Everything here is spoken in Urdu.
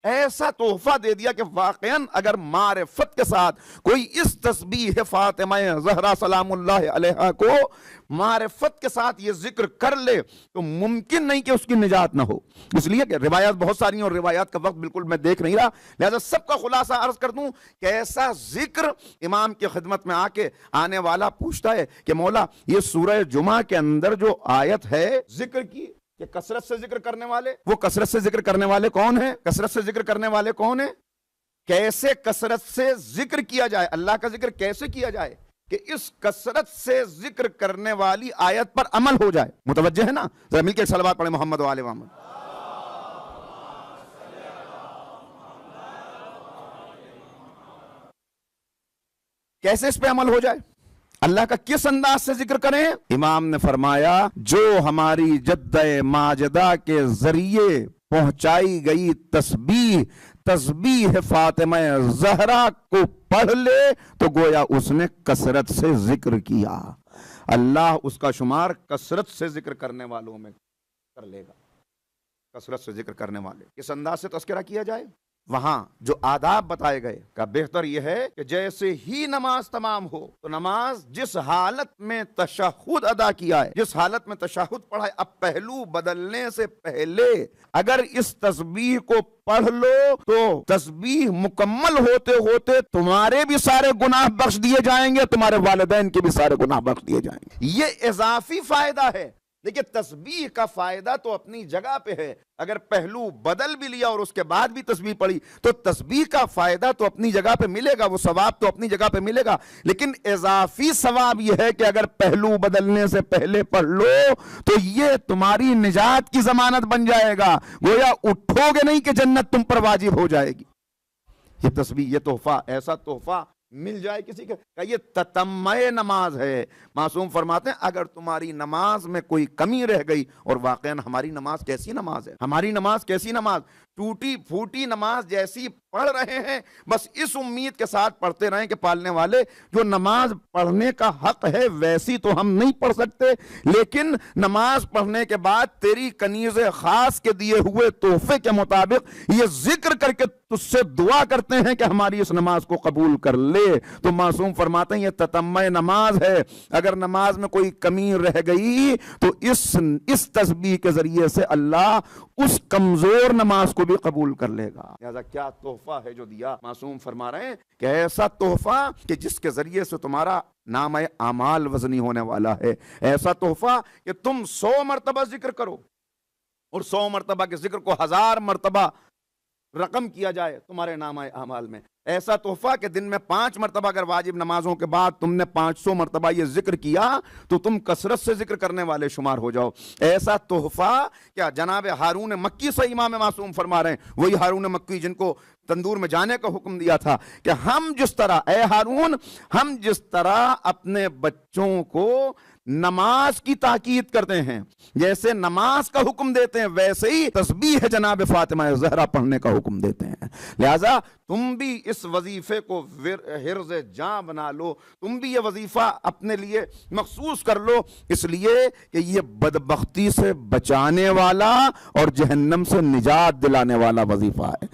ایسا تحفہ دے دیا کہ واقعاً اگر معرفت کے ساتھ کوئی اس تسبیح فاطمہ زہرا سلام اللہ علیہا کو معرفت کے ساتھ یہ ذکر کر لے تو ممکن نہیں کہ اس کی نجات نہ ہو. اس لیے کہ روایات بہت ساری ہیں اور روایات کا وقت بالکل میں دیکھ نہیں رہا، لہذا سب کا خلاصہ عرض کر دوں کہ ایسا ذکر امام کی خدمت میں آ کے آنے والا پوچھتا ہے کہ مولا یہ سورہ جمعہ کے اندر جو آیت ہے ذکر کی کہ کثرت سے ذکر کرنے والے، وہ کثرت سے ذکر کرنے والے کون ہیں؟ کثرت سے ذکر کرنے والے کون ہیں؟ کیسے کثرت سے ذکر کیا جائے، اللہ کا ذکر کیسے کیا جائے کہ اس کثرت سے ذکر کرنے والی آیت پر عمل ہو جائے. متوجہ ہے نا؟ ذرا مل کے ایک صلوات پڑھیں محمد و آل محمد. کیسے اس پہ عمل ہو جائے، اللہ کا کس انداز سے ذکر کریں؟ امام نے فرمایا جو ہماری جد ماجدہ کے ذریعے پہنچائی گئی تسبیح فاطمہ زہرا کو پڑھ لے تو گویا اس نے کثرت سے ذکر کیا. اللہ اس کا شمار کثرت سے ذکر کرنے والوں میں کر لے گا. کثرت سے ذکر کرنے والے کس انداز سے تذکرہ کیا جائے؟ وہاں جو آداب بتائے گئے کا بہتر یہ ہے کہ جیسے ہی نماز تمام ہو تو نماز جس حالت میں تشہد ادا کیا ہے، جس حالت میں تشہد پڑھا ہے، اب پہلو بدلنے سے پہلے اگر اس تسبیح کو پڑھ لو تو تسبیح مکمل ہوتے ہوتے تمہارے بھی سارے گناہ بخش دیے جائیں گے، تمہارے والدین کے بھی سارے گناہ بخش دیے جائیں گے. یہ اضافی فائدہ ہے. دیکھیں تسبیح کا فائدہ تو اپنی جگہ پہ ہے، اگر پہلو بدل بھی لیا اور اس کے بعد بھی تسبیح پڑھی تو تسبیح کا فائدہ تو اپنی جگہ پہ ملے گا، وہ ثواب تو اپنی جگہ پہ ملے گا، لیکن اضافی ثواب یہ ہے کہ اگر پہلو بدلنے سے پہلے پڑھ لو تو یہ تمہاری نجات کی ضمانت بن جائے گا. گویا اٹھو گے نہیں کہ جنت تم پر واجب ہو جائے گی. یہ تسبیح، یہ تحفہ، ایسا تحفہ مل جائے کسی کا یہ تتمہ نماز ہے. معصوم فرماتے ہیں اگر تمہاری نماز میں کوئی کمی رہ گئی، اور واقعاً ہماری نماز کیسی نماز ہے، ہماری نماز کیسی نماز، ٹوٹی پھوٹی نماز جیسی پڑھ رہے ہیں، بس اس امید کے ساتھ پڑھتے رہیں کہ پالنے والے جو نماز پڑھنے کا حق ہے ویسی تو ہم نہیں پڑھ سکتے، لیکن نماز پڑھنے کے بعد تیری کنیز خاص کے دیے ہوئے تحفے کے مطابق یہ ذکر کر کے تجھ سے دعا کرتے ہیں کہ ہماری اس نماز کو قبول کر لے. تو معصوم فرماتے ہیں یہ تتمہ نماز ہے. اگر نماز میں کوئی کمی رہ گئی تو اس تسبیح کے ذریعے سے اللہ اس کمزور نماز کو بھی قبول کر لے گا. لہذا کیا تحفہ ہے جو دیا. معصوم فرما رہے ہیں کہ ایسا تحفہ کہ جس کے ذریعے سے تمہارا نام اعمال وزنی ہونے والا ہے. ایسا تحفہ کہ تم 100 مرتبہ ذکر کرو اور 100 مرتبہ کے ذکر کو 1000 مرتبہ رقم کیا جائے تمہارے نام اعمال میں. ایسا تحفہ کہ دن میں 5 مرتبہ اگر واجب نمازوں کے بعد تم نے 500 مرتبہ یہ ذکر کیا تو تم کثرت سے ذکر کرنے والے شمار ہو جاؤ. ایسا تحفہ کیا جناب ہارون مکی سے امام معصوم فرما رہے ہیں، وہی ہارون مکی جن کو تندور میں جانے کا حکم دیا تھا کہ ہم جس طرح، اے ہارون، ہم جس طرح اپنے بچوں کو نماز کی تاکید کرتے ہیں، جیسے نماز کا حکم دیتے ہیں، ویسے ہی تسبیح جناب فاطمہ زہرا پڑھنے کا حکم دیتے ہیں. لہذا تم بھی اس وظیفے کو حرز جاں بنا لو، تم بھی یہ وظیفہ اپنے لیے مخصوص کر لو، اس لیے کہ یہ بدبختی سے بچانے والا اور جہنم سے نجات دلانے والا وظیفہ ہے.